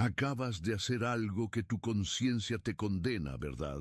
Acabas de hacer algo que tu conciencia te condena, ¿verdad?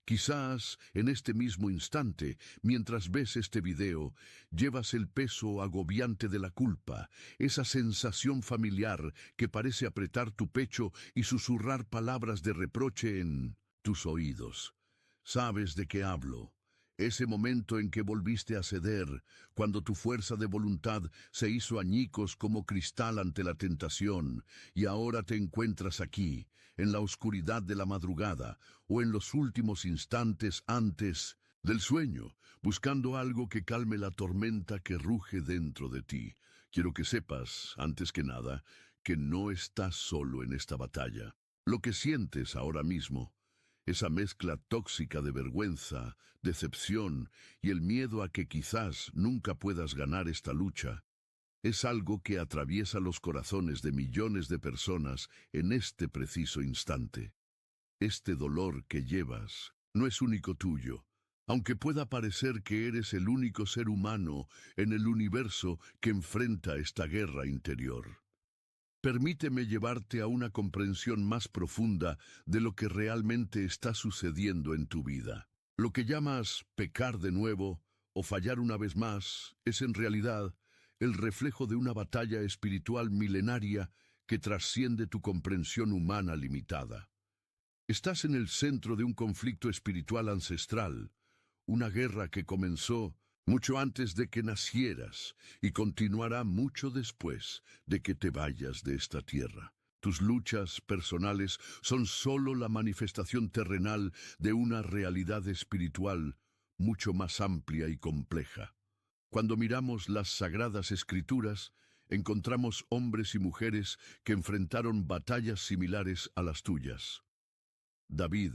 Quizás en este mismo instante, mientras ves este video, llevas el peso agobiante de la culpa, esa sensación familiar que parece apretar tu pecho y susurrar palabras de reproche en tus oídos. ¿Sabes de qué hablo? Ese momento en que volviste a ceder, cuando tu fuerza de voluntad se hizo añicos como cristal ante la tentación, y ahora te encuentras aquí, en la oscuridad de la madrugada, o en los últimos instantes antes del sueño, buscando algo que calme la tormenta que ruge dentro de ti. Quiero que sepas, antes que nada, que no estás solo en esta batalla. Lo que sientes ahora mismo, esa mezcla tóxica de vergüenza, decepción y el miedo a que quizás nunca puedas ganar esta lucha, es algo que atraviesa los corazones de millones de personas en este preciso instante. Este dolor que llevas no es único tuyo, aunque pueda parecer que eres el único ser humano en el universo que enfrenta esta guerra interior. Permíteme llevarte a una comprensión más profunda de lo que realmente está sucediendo en tu vida. Lo que llamas pecar de nuevo o fallar una vez más es en realidad el reflejo de una batalla espiritual milenaria que trasciende tu comprensión humana limitada. Estás en el centro de un conflicto espiritual ancestral, una guerra que comenzó mucho antes de que nacieras y continuará mucho después de que te vayas de esta tierra. Tus luchas personales son solo la manifestación terrenal de una realidad espiritual mucho más amplia y compleja. Cuando miramos las Sagradas Escrituras, encontramos hombres y mujeres que enfrentaron batallas similares a las tuyas. David,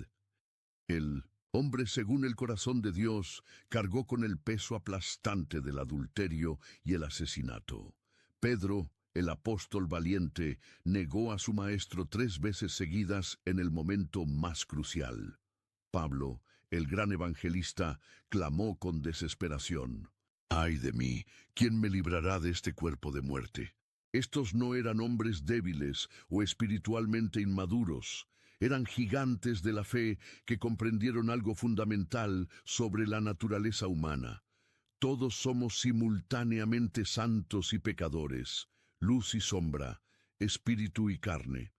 el hombre según el corazón de Dios, cargó con el peso aplastante del adulterio y el asesinato. Pedro, el apóstol valiente, negó a su maestro 3 veces seguidas en el momento más crucial. Pablo, el gran evangelista, clamó con desesperación: «¡Ay de mí! ¿Quién me librará de este cuerpo de muerte?». Estos no eran hombres débiles o espiritualmente inmaduros. Eran gigantes de la fe que comprendieron algo fundamental sobre la naturaleza humana. Todos somos simultáneamente santos y pecadores, luz y sombra, espíritu y carne.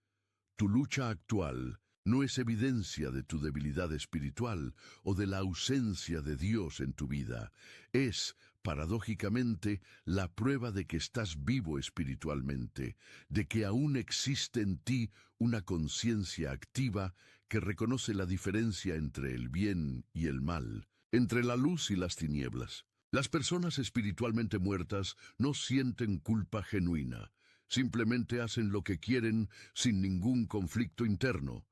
Tu lucha actual no es evidencia de tu debilidad espiritual o de la ausencia de Dios en tu vida. Es, paradójicamente, la prueba de que estás vivo espiritualmente, de que aún existe en ti una conciencia activa que reconoce la diferencia entre el bien y el mal, entre la luz y las tinieblas. Las personas espiritualmente muertas no sienten culpa genuina, simplemente hacen lo que quieren sin ningún conflicto interno.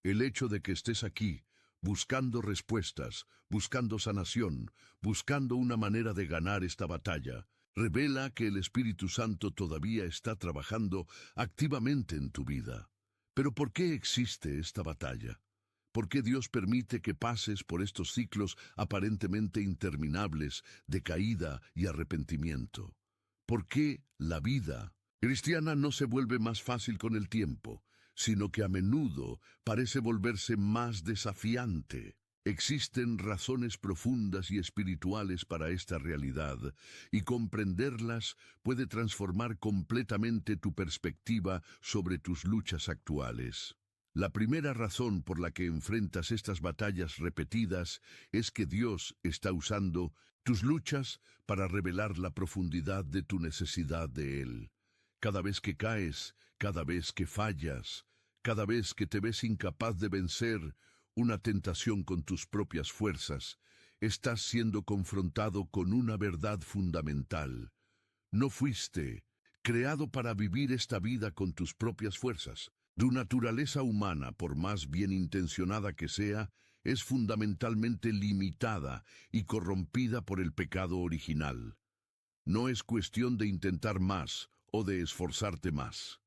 El hecho de que estés aquí, buscando respuestas, buscando sanación, buscando una manera de ganar esta batalla, revela que el Espíritu Santo todavía está trabajando activamente en tu vida. Pero ¿por qué existe esta batalla? ¿Por qué Dios permite que pases por estos ciclos aparentemente interminables de caída y arrepentimiento? ¿Por qué la vida cristiana no se vuelve más fácil con el tiempo, sino que a menudo parece volverse más desafiante? Existen razones profundas y espirituales para esta realidad, y comprenderlas puede transformar completamente tu perspectiva sobre tus luchas actuales. La primera razón por la que enfrentas estas batallas repetidas es que Dios está usando tus luchas para revelar la profundidad de tu necesidad de Él. Cada vez que caes, cada vez que fallas, cada vez que te ves incapaz de vencer una tentación con tus propias fuerzas, estás siendo confrontado con una verdad fundamental. No fuiste creado para vivir esta vida con tus propias fuerzas. Tu naturaleza humana, por más bien intencionada que sea, es fundamentalmente limitada y corrompida por el pecado original. No es cuestión de intentar más o de esforzarte más.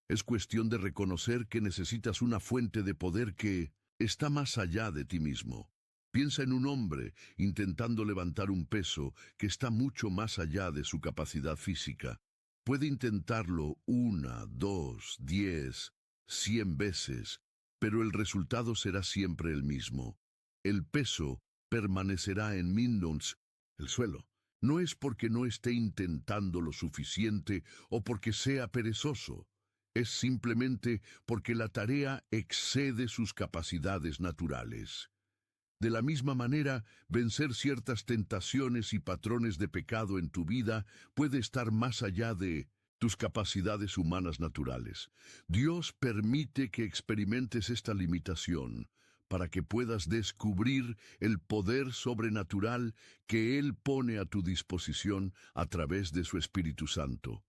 Es cuestión de reconocer que necesitas una fuente de poder que está más allá de ti mismo. Piensa en un hombre intentando levantar un peso que está mucho más allá de su capacidad física. Puede intentarlo 1, 2, 10, 100 veces, pero el resultado será siempre el mismo. El peso permanecerá en Minnons, el suelo. No es porque no esté intentando lo suficiente o porque sea perezoso. Es simplemente porque la tarea excede sus capacidades naturales. De la misma manera, vencer ciertas tentaciones y patrones de pecado en tu vida puede estar más allá de tus capacidades humanas naturales. Dios permite que experimentes esta limitación para que puedas descubrir el poder sobrenatural que Él pone a tu disposición a través de su Espíritu Santo.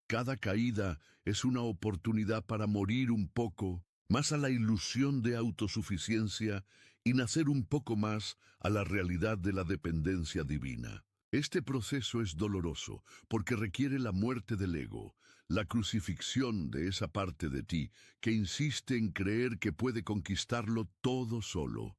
Cada caída es una oportunidad para morir un poco más a la ilusión de autosuficiencia y nacer un poco más a la realidad de la dependencia divina. Este proceso es doloroso porque requiere la muerte del ego, la crucifixión de esa parte de ti que insiste en creer que puede conquistarlo todo solo.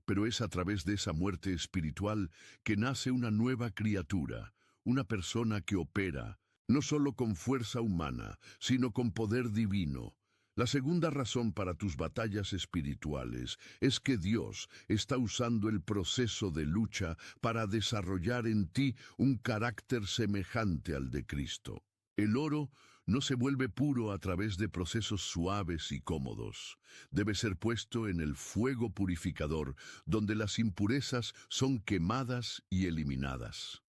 Pero es a través de esa muerte espiritual que nace una nueva criatura, una persona que opera, no solo con fuerza humana, sino con poder divino. La segunda razón para tus batallas espirituales es que Dios está usando el proceso de lucha para desarrollar en ti un carácter semejante al de Cristo. El oro no se vuelve puro a través de procesos suaves y cómodos. Debe ser puesto en el fuego purificador, donde las impurezas son quemadas y eliminadas.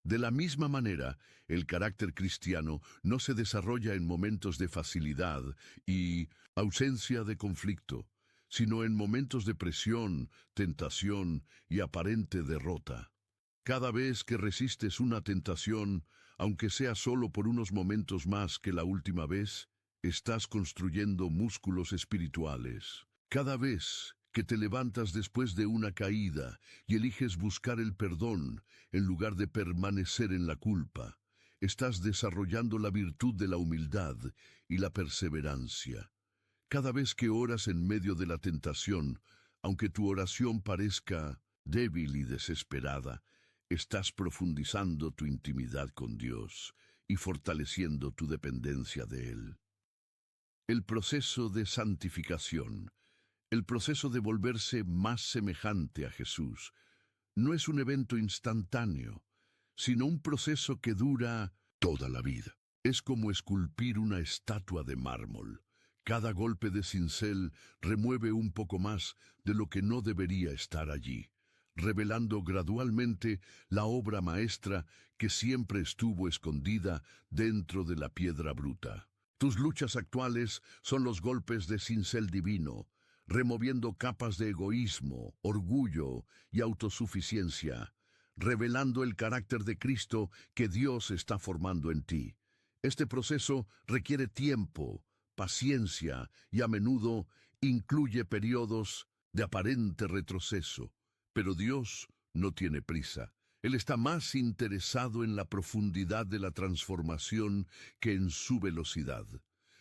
De la misma manera, el carácter cristiano no se desarrolla en momentos de facilidad y ausencia de conflicto, sino en momentos de presión, tentación y aparente derrota. Cada vez que resistes una tentación, aunque sea solo por unos momentos más que la última vez, estás construyendo músculos espirituales. Cada vez que te levantas después de una caída y eliges buscar el perdón en lugar de permanecer en la culpa, estás desarrollando la virtud de la humildad y la perseverancia. Cada vez que oras en medio de la tentación, aunque tu oración parezca débil y desesperada, estás profundizando tu intimidad con Dios y fortaleciendo tu dependencia de Él. El proceso de santificación, el proceso de volverse más semejante a Jesús, no es un evento instantáneo, sino un proceso que dura toda la vida. Es como esculpir una estatua de mármol. Cada golpe de cincel remueve un poco más de lo que no debería estar allí, revelando gradualmente la obra maestra que siempre estuvo escondida dentro de la piedra bruta. Tus luchas actuales son los golpes de cincel divino, removiendo capas de egoísmo, orgullo y autosuficiencia, revelando el carácter de Cristo que Dios está formando en ti. Este proceso requiere tiempo, paciencia y a menudo incluye periodos de aparente retroceso. Pero Dios no tiene prisa. Él está más interesado en la profundidad de la transformación que en su velocidad.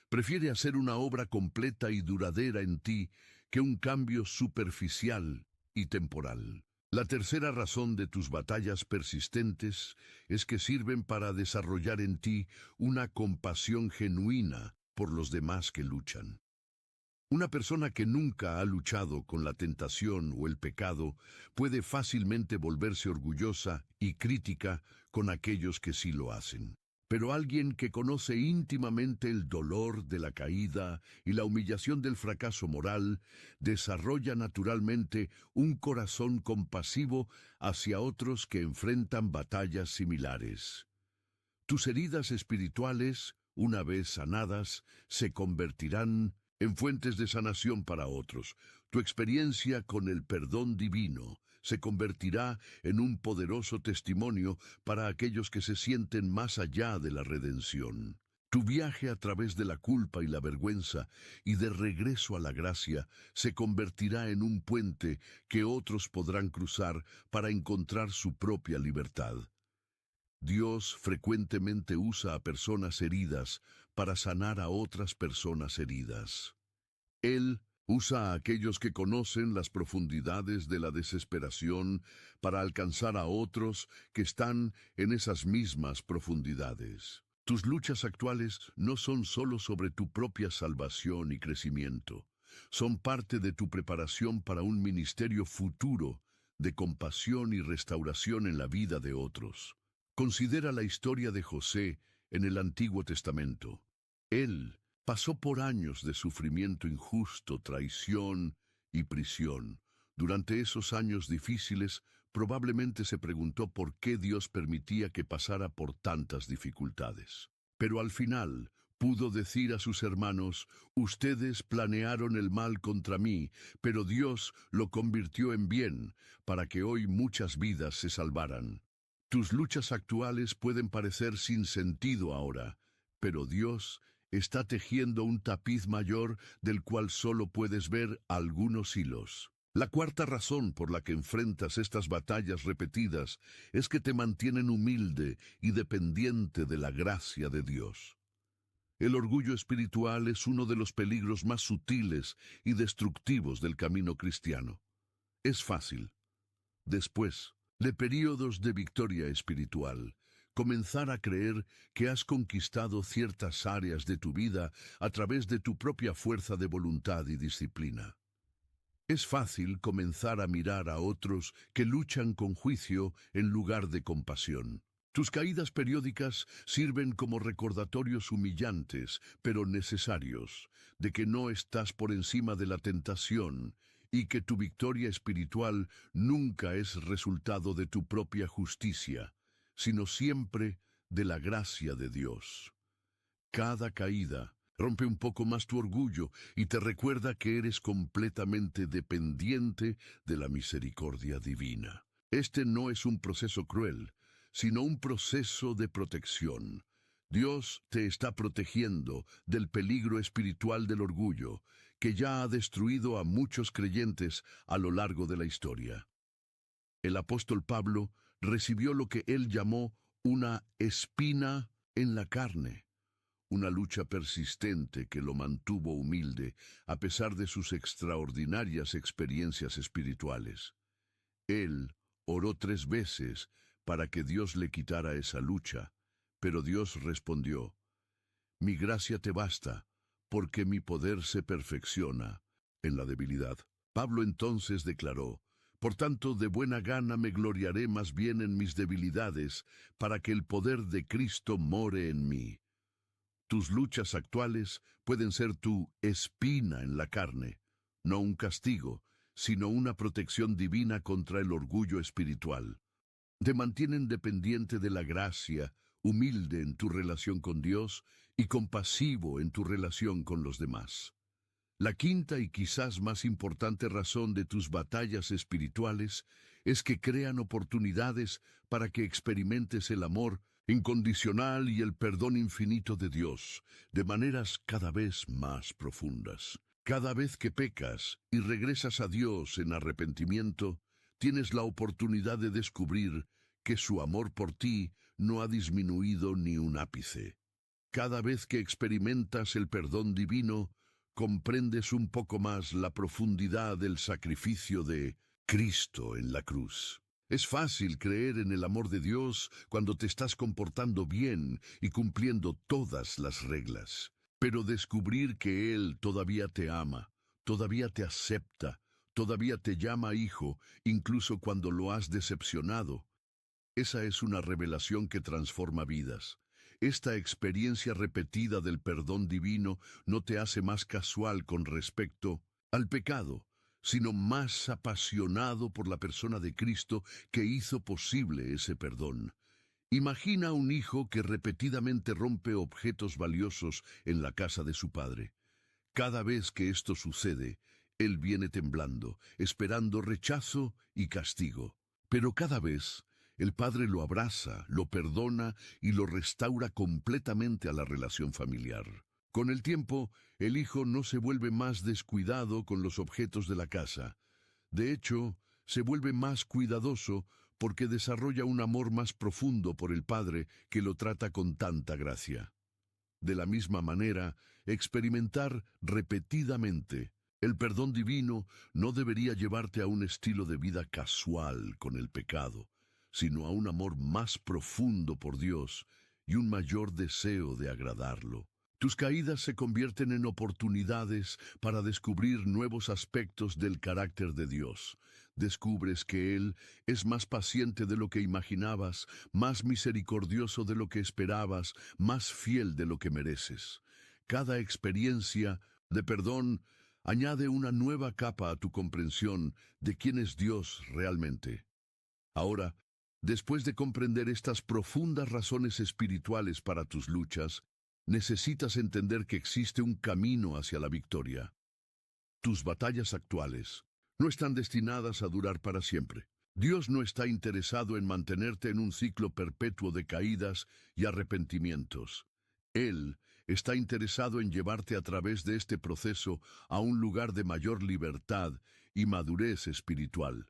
Prefiere hacer una obra completa y duradera en ti que un cambio superficial y temporal. La tercera razón de tus batallas persistentes es que sirven para desarrollar en ti una compasión genuina por los demás que luchan. Una persona que nunca ha luchado con la tentación o el pecado puede fácilmente volverse orgullosa y crítica con aquellos que sí lo hacen. Pero alguien que conoce íntimamente el dolor de la caída y la humillación del fracaso moral, desarrolla naturalmente un corazón compasivo hacia otros que enfrentan batallas similares. Tus heridas espirituales, una vez sanadas, se convertirán en fuentes de sanación para otros. Tu experiencia con el perdón divino se convertirá en un poderoso testimonio para aquellos que se sienten más allá de la redención. Tu viaje a través de la culpa y la vergüenza y de regreso a la gracia se convertirá en un puente que otros podrán cruzar para encontrar su propia libertad. Dios frecuentemente usa a personas heridas para sanar a otras personas heridas. Él usa a aquellos que conocen las profundidades de la desesperación para alcanzar a otros que están en esas mismas profundidades. Tus luchas actuales no son solo sobre tu propia salvación y crecimiento. Son parte de tu preparación para un ministerio futuro de compasión y restauración en la vida de otros. Considera la historia de José en el Antiguo Testamento. Él pasó por años de sufrimiento injusto, traición y prisión. Durante esos años difíciles, probablemente se preguntó por qué Dios permitía que pasara por tantas dificultades. Pero al final pudo decir a sus hermanos: ustedes planearon el mal contra mí, pero Dios lo convirtió en bien, para que hoy muchas vidas se salvaran. Tus luchas actuales pueden parecer sin sentido ahora, pero Dios está tejiendo un tapiz mayor del cual solo puedes ver algunos hilos. La cuarta razón por la que enfrentas estas batallas repetidas es que te mantienen humilde y dependiente de la gracia de Dios. El orgullo espiritual es uno de los peligros más sutiles y destructivos del camino cristiano. Es fácil, después de períodos de victoria espiritual, comenzar a creer que has conquistado ciertas áreas de tu vida a través de tu propia fuerza de voluntad y disciplina. Es fácil comenzar a mirar a otros que luchan con juicio en lugar de compasión. Tus caídas periódicas sirven como recordatorios humillantes, pero necesarios, de que no estás por encima de la tentación y que tu victoria espiritual nunca es resultado de tu propia justicia, sino siempre de la gracia de Dios. Cada caída rompe un poco más tu orgullo y te recuerda que eres completamente dependiente de la misericordia divina. Este no es un proceso cruel, sino un proceso de protección. Dios te está protegiendo del peligro espiritual del orgullo, que ya ha destruido a muchos creyentes a lo largo de la historia. El apóstol Pablo recibió lo que él llamó una espina en la carne, una lucha persistente que lo mantuvo humilde a pesar de sus extraordinarias experiencias espirituales. Él oró 3 veces para que Dios le quitara esa lucha, pero Dios respondió: mi gracia te basta, porque mi poder se perfecciona en la debilidad. Pablo entonces declaró: por tanto, de buena gana me gloriaré más bien en mis debilidades, para que el poder de Cristo more en mí. Tus luchas actuales pueden ser tu espina en la carne, no un castigo, sino una protección divina contra el orgullo espiritual. Te mantienen dependiente de la gracia, humilde en tu relación con Dios y compasivo en tu relación con los demás. La quinta y quizás más importante razón de tus batallas espirituales es que crean oportunidades para que experimentes el amor incondicional y el perdón infinito de Dios, de maneras cada vez más profundas. Cada vez que pecas y regresas a Dios en arrepentimiento, tienes la oportunidad de descubrir que su amor por ti no ha disminuido ni un ápice. Cada vez que experimentas el perdón divino, comprendes un poco más la profundidad del sacrificio de Cristo en la cruz. Es fácil creer en el amor de Dios cuando te estás comportando bien y cumpliendo todas las reglas. Pero descubrir que Él todavía te ama, todavía te acepta, todavía te llama hijo, incluso cuando lo has decepcionado, esa es una revelación que transforma vidas. Esta experiencia repetida del perdón divino no te hace más casual con respecto al pecado, sino más apasionado por la persona de Cristo que hizo posible ese perdón. Imagina a un hijo que repetidamente rompe objetos valiosos en la casa de su padre. Cada vez que esto sucede, él viene temblando, esperando rechazo y castigo. Pero cada vez, el padre lo abraza, lo perdona y lo restaura completamente a la relación familiar. Con el tiempo, el hijo no se vuelve más descuidado con los objetos de la casa. De hecho, se vuelve más cuidadoso porque desarrolla un amor más profundo por el padre que lo trata con tanta gracia. De la misma manera, experimentar repetidamente el perdón divino no debería llevarte a un estilo de vida casual con el pecado, sino a un amor más profundo por Dios y un mayor deseo de agradarlo. Tus caídas se convierten en oportunidades para descubrir nuevos aspectos del carácter de Dios. Descubres que Él es más paciente de lo que imaginabas, más misericordioso de lo que esperabas, más fiel de lo que mereces. Cada experiencia de perdón añade una nueva capa a tu comprensión de quién es Dios realmente. Ahora, después de comprender estas profundas razones espirituales para tus luchas, necesitas entender que existe un camino hacia la victoria. Tus batallas actuales no están destinadas a durar para siempre. Dios no está interesado en mantenerte en un ciclo perpetuo de caídas y arrepentimientos. Él está interesado en llevarte a través de este proceso a un lugar de mayor libertad y madurez espiritual.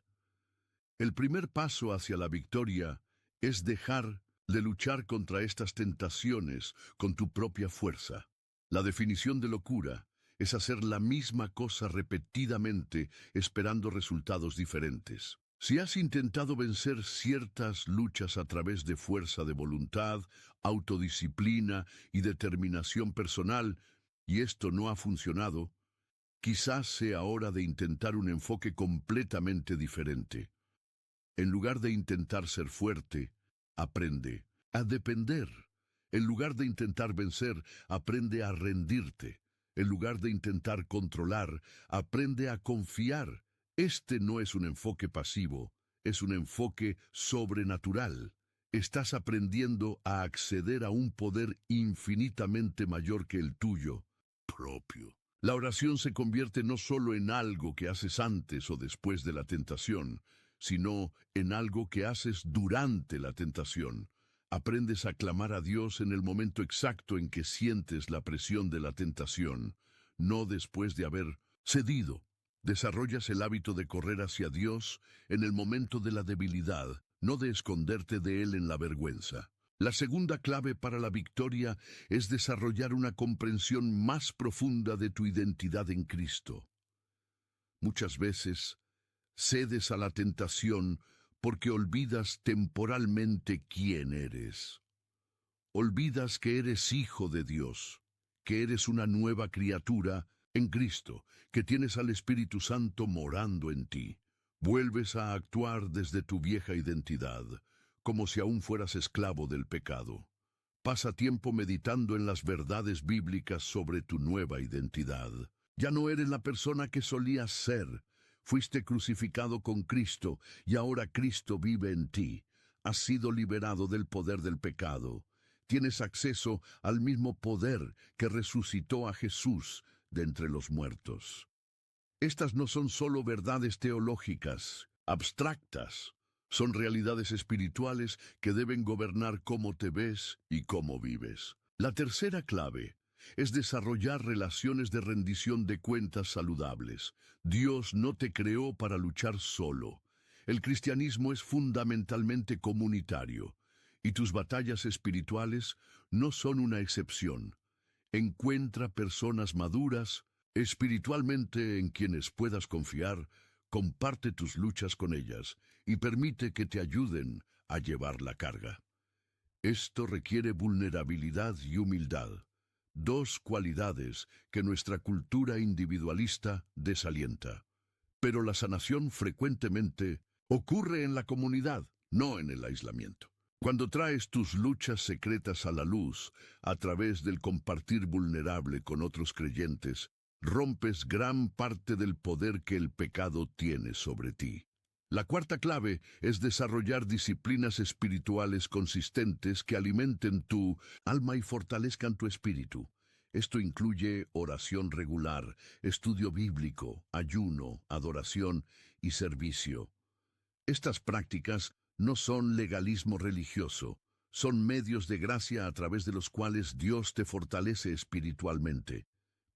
El primer paso hacia la victoria es dejar de luchar contra estas tentaciones con tu propia fuerza. La definición de locura es hacer la misma cosa repetidamente esperando resultados diferentes. Si has intentado vencer ciertas luchas a través de fuerza de voluntad, autodisciplina y determinación personal, y esto no ha funcionado, quizás sea hora de intentar un enfoque completamente diferente. En lugar de intentar ser fuerte, aprende a depender. En lugar de intentar vencer, aprende a rendirte. En lugar de intentar controlar, aprende a confiar. Este no es un enfoque pasivo, es un enfoque sobrenatural. Estás aprendiendo a acceder a un poder infinitamente mayor que el tuyo, propio. La oración se convierte no solo en algo que haces antes o después de la tentación, sino en algo que haces durante la tentación. Aprendes a clamar a Dios en el momento exacto en que sientes la presión de la tentación, no después de haber cedido. Desarrollas el hábito de correr hacia Dios en el momento de la debilidad, no de esconderte de Él en la vergüenza. La segunda clave para la victoria es desarrollar una comprensión más profunda de tu identidad en Cristo. Muchas veces cedes a la tentación porque olvidas temporalmente quién eres. Olvidas que eres hijo de Dios, que eres una nueva criatura en Cristo, que tienes al Espíritu Santo morando en ti. Vuelves a actuar desde tu vieja identidad, como si aún fueras esclavo del pecado. Pasa tiempo meditando en las verdades bíblicas sobre tu nueva identidad. Ya no eres la persona que solías ser. Fuiste crucificado con Cristo y ahora Cristo vive en ti. Has sido liberado del poder del pecado. Tienes acceso al mismo poder que resucitó a Jesús de entre los muertos. Estas no son solo verdades teológicas, abstractas. Son realidades espirituales que deben gobernar cómo te ves y cómo vives. La tercera clave es desarrollar relaciones de rendición de cuentas saludables. Dios no te creó para luchar solo. El cristianismo es fundamentalmente comunitario, y tus batallas espirituales no son una excepción. Encuentra personas maduras, espiritualmente en quienes puedas confiar, comparte tus luchas con ellas y permite que te ayuden a llevar la carga. Esto requiere vulnerabilidad y humildad, dos cualidades que nuestra cultura individualista desalienta. Pero la sanación frecuentemente ocurre en la comunidad, no en el aislamiento. Cuando traes tus luchas secretas a la luz, a través del compartir vulnerable con otros creyentes, rompes gran parte del poder que el pecado tiene sobre ti. La cuarta clave es desarrollar disciplinas espirituales consistentes que alimenten tu alma y fortalezcan tu espíritu. Esto incluye oración regular, estudio bíblico, ayuno, adoración y servicio. Estas prácticas no son legalismo religioso, son medios de gracia a través de los cuales Dios te fortalece espiritualmente.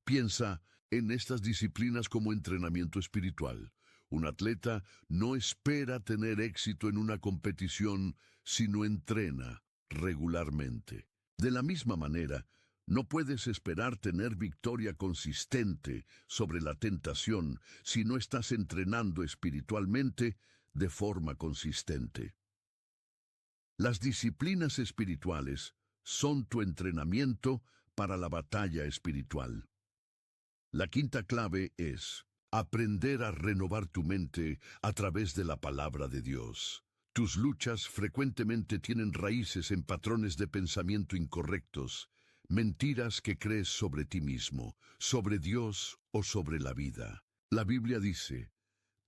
Piensa en estas disciplinas como entrenamiento espiritual. Un atleta no espera tener éxito en una competición, sino entrena regularmente. De la misma manera, no puedes esperar tener victoria consistente sobre la tentación si no estás entrenando espiritualmente de forma consistente. Las disciplinas espirituales son tu entrenamiento para la batalla espiritual. La quinta clave es aprender a renovar tu mente a través de la palabra de Dios. Tus luchas frecuentemente tienen raíces en patrones de pensamiento incorrectos, mentiras que crees sobre ti mismo, sobre Dios o sobre la vida. La Biblia dice: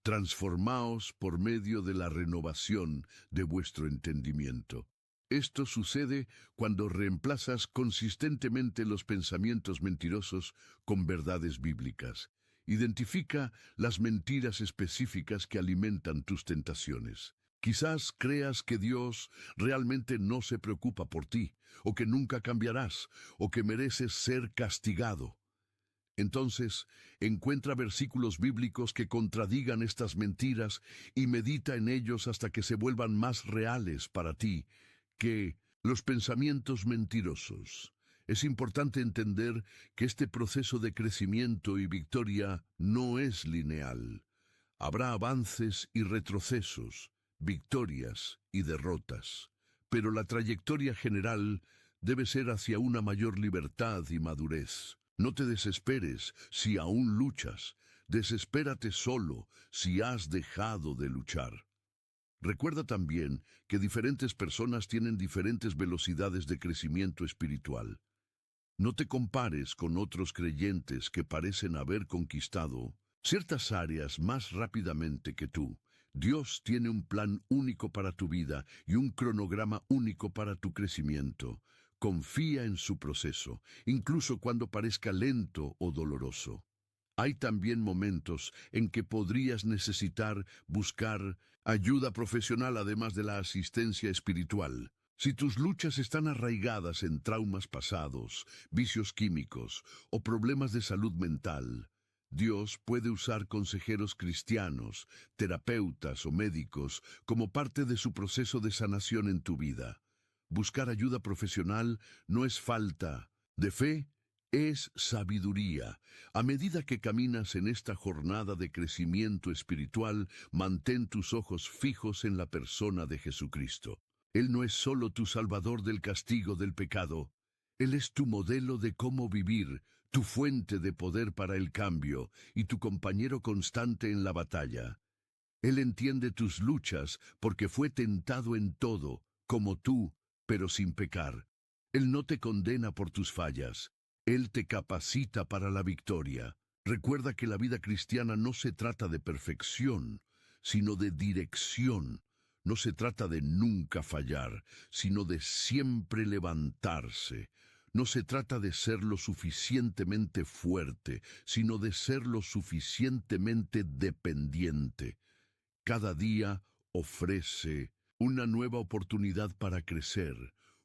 transformaos por medio de la renovación de vuestro entendimiento. Esto sucede cuando reemplazas consistentemente los pensamientos mentirosos con verdades bíblicas. Identifica las mentiras específicas que alimentan tus tentaciones. Quizás creas que Dios realmente no se preocupa por ti, o que nunca cambiarás, o que mereces ser castigado. Entonces, encuentra versículos bíblicos que contradigan estas mentiras y medita en ellos hasta que se vuelvan más reales para ti que los pensamientos mentirosos. Es importante entender que este proceso de crecimiento y victoria no es lineal. Habrá avances y retrocesos, victorias y derrotas, pero la trayectoria general debe ser hacia una mayor libertad y madurez. No te desesperes si aún luchas. Desespérate solo si has dejado de luchar. Recuerda también que diferentes personas tienen diferentes velocidades de crecimiento espiritual. No te compares con otros creyentes que parecen haber conquistado ciertas áreas más rápidamente que tú. Dios tiene un plan único para tu vida y un cronograma único para tu crecimiento. Confía en su proceso, incluso cuando parezca lento o doloroso. Hay también momentos en que podrías necesitar buscar ayuda profesional además de la asistencia espiritual. Si tus luchas están arraigadas en traumas pasados, vicios químicos o problemas de salud mental, Dios puede usar consejeros cristianos, terapeutas o médicos como parte de su proceso de sanación en tu vida. Buscar ayuda profesional no es falta de fe, es sabiduría. A medida que caminas en esta jornada de crecimiento espiritual, mantén tus ojos fijos en la persona de Jesucristo. Él no es solo tu salvador del castigo del pecado. Él es tu modelo de cómo vivir, tu fuente de poder para el cambio y tu compañero constante en la batalla. Él entiende tus luchas porque fue tentado en todo, como tú, pero sin pecar. Él no te condena por tus fallas. Él te capacita para la victoria. Recuerda que la vida cristiana no se trata de perfección, sino de dirección. No se trata de nunca fallar, sino de siempre levantarse. No se trata de ser lo suficientemente fuerte, sino de ser lo suficientemente dependiente. Cada día ofrece una nueva oportunidad para crecer,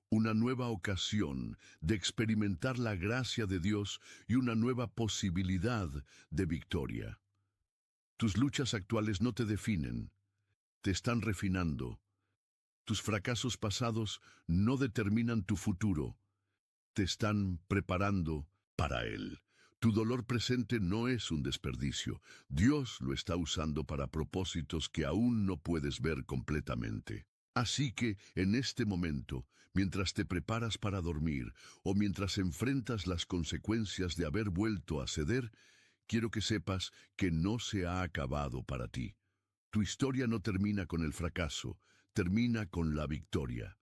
una nueva ocasión de experimentar la gracia de Dios y una nueva posibilidad de victoria. Tus luchas actuales no te definen, te están refinando. Tus fracasos pasados no determinan tu futuro, te están preparando para él. Tu dolor presente no es un desperdicio. Dios lo está usando para propósitos que aún no puedes ver completamente. Así que, en este momento, mientras te preparas para dormir o mientras enfrentas las consecuencias de haber vuelto a ceder, quiero que sepas que no se ha acabado para ti. Tu historia no termina con el fracaso, termina con la victoria.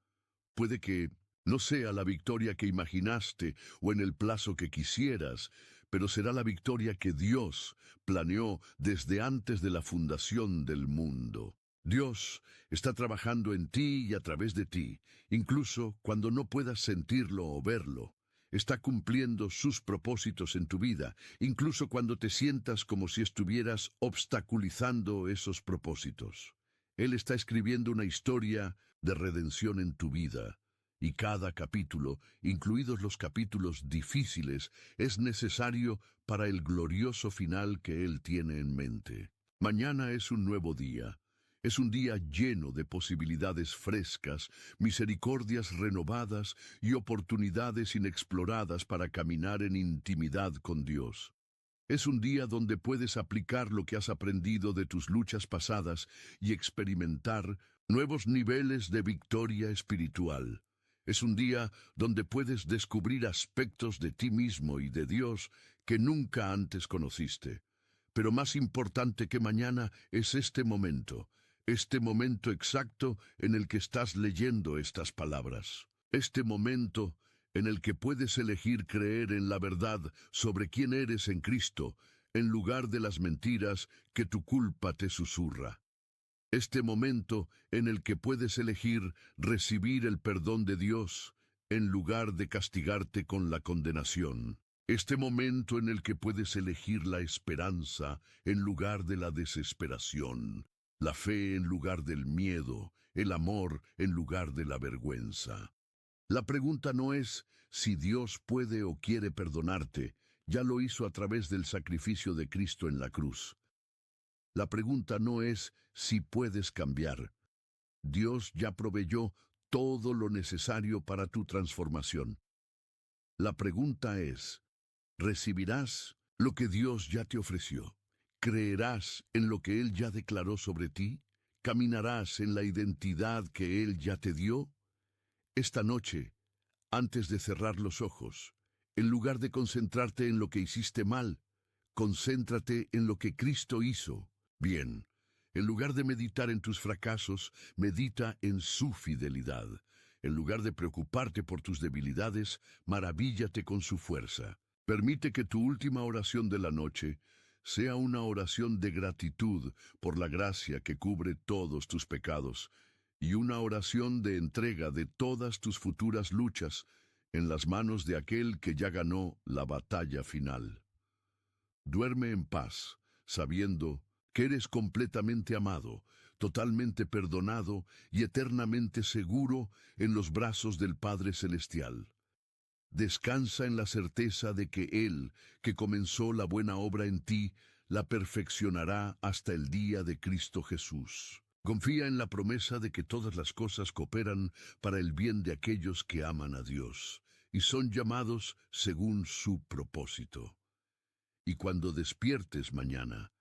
Puede que no sea la victoria que imaginaste o en el plazo que quisieras, pero será la victoria que Dios planeó desde antes de la fundación del mundo. Dios está trabajando en ti y a través de ti, incluso cuando no puedas sentirlo o verlo. Está cumpliendo sus propósitos en tu vida, incluso cuando te sientas como si estuvieras obstaculizando esos propósitos. Él está escribiendo una historia de redención en tu vida. Y cada capítulo, incluidos los capítulos difíciles, es necesario para el glorioso final que Él tiene en mente. Mañana es un nuevo día. Es un día lleno de posibilidades frescas, misericordias renovadas y oportunidades inexploradas para caminar en intimidad con Dios. Es un día donde puedes aplicar lo que has aprendido de tus luchas pasadas y experimentar nuevos niveles de victoria espiritual. Es un día donde puedes descubrir aspectos de ti mismo y de Dios que nunca antes conociste. Pero más importante que mañana es este momento exacto en el que estás leyendo estas palabras. Este momento en el que puedes elegir creer en la verdad sobre quién eres en Cristo, en lugar de las mentiras que tu culpa te susurra. Este momento en el que puedes elegir recibir el perdón de Dios, en lugar de castigarte con la condenación. Este momento en el que puedes elegir la esperanza en lugar de la desesperación, la fe en lugar del miedo, el amor en lugar de la vergüenza. La pregunta no es si Dios puede o quiere perdonarte, ya lo hizo a través del sacrificio de Cristo en la cruz. La pregunta no es si puedes cambiar. Dios ya proveyó todo lo necesario para tu transformación. La pregunta es, ¿recibirás lo que Dios ya te ofreció? ¿Creerás en lo que Él ya declaró sobre ti? ¿Caminarás en la identidad que Él ya te dio? Esta noche, antes de cerrar los ojos, en lugar de concentrarte en lo que hiciste mal, concéntrate en lo que Cristo hizo bien. En lugar de meditar en tus fracasos, medita en su fidelidad. En lugar de preocuparte por tus debilidades, maravíllate con su fuerza. Permite que tu última oración de la noche sea una oración de gratitud por la gracia que cubre todos tus pecados y una oración de entrega de todas tus futuras luchas en las manos de aquel que ya ganó la batalla final. Duerme en paz, sabiendo que eres completamente amado, totalmente perdonado y eternamente seguro en los brazos del Padre Celestial. Descansa en la certeza de que Él, que comenzó la buena obra en ti, la perfeccionará hasta el día de Cristo Jesús. Confía en la promesa de que todas las cosas cooperan para el bien de aquellos que aman a Dios y son llamados según su propósito. Y cuando despiertes mañana,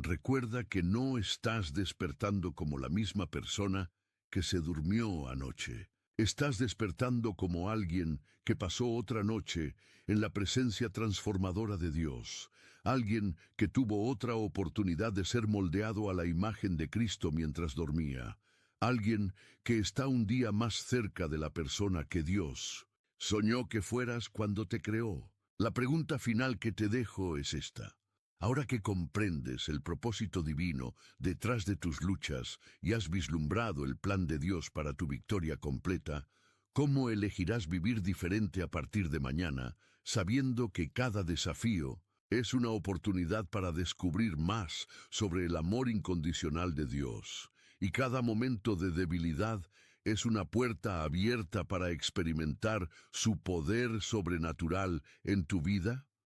recuerda que no estás despertando como la misma persona que se durmió anoche. Estás despertando como alguien que pasó otra noche en la presencia transformadora de Dios, alguien que tuvo otra oportunidad de ser moldeado a la imagen de Cristo mientras dormía, alguien que está un día más cerca de la persona que Dios soñó que fueras cuando te creó. La pregunta final que te dejo es esta. Ahora que comprendes el propósito divino detrás de tus luchas y has vislumbrado el plan de Dios para tu victoria completa, ¿cómo elegirás vivir diferente a partir de mañana, sabiendo que cada desafío es una oportunidad para descubrir más sobre el amor incondicional de Dios, y cada momento de debilidad es una puerta abierta para experimentar su poder sobrenatural en tu vida?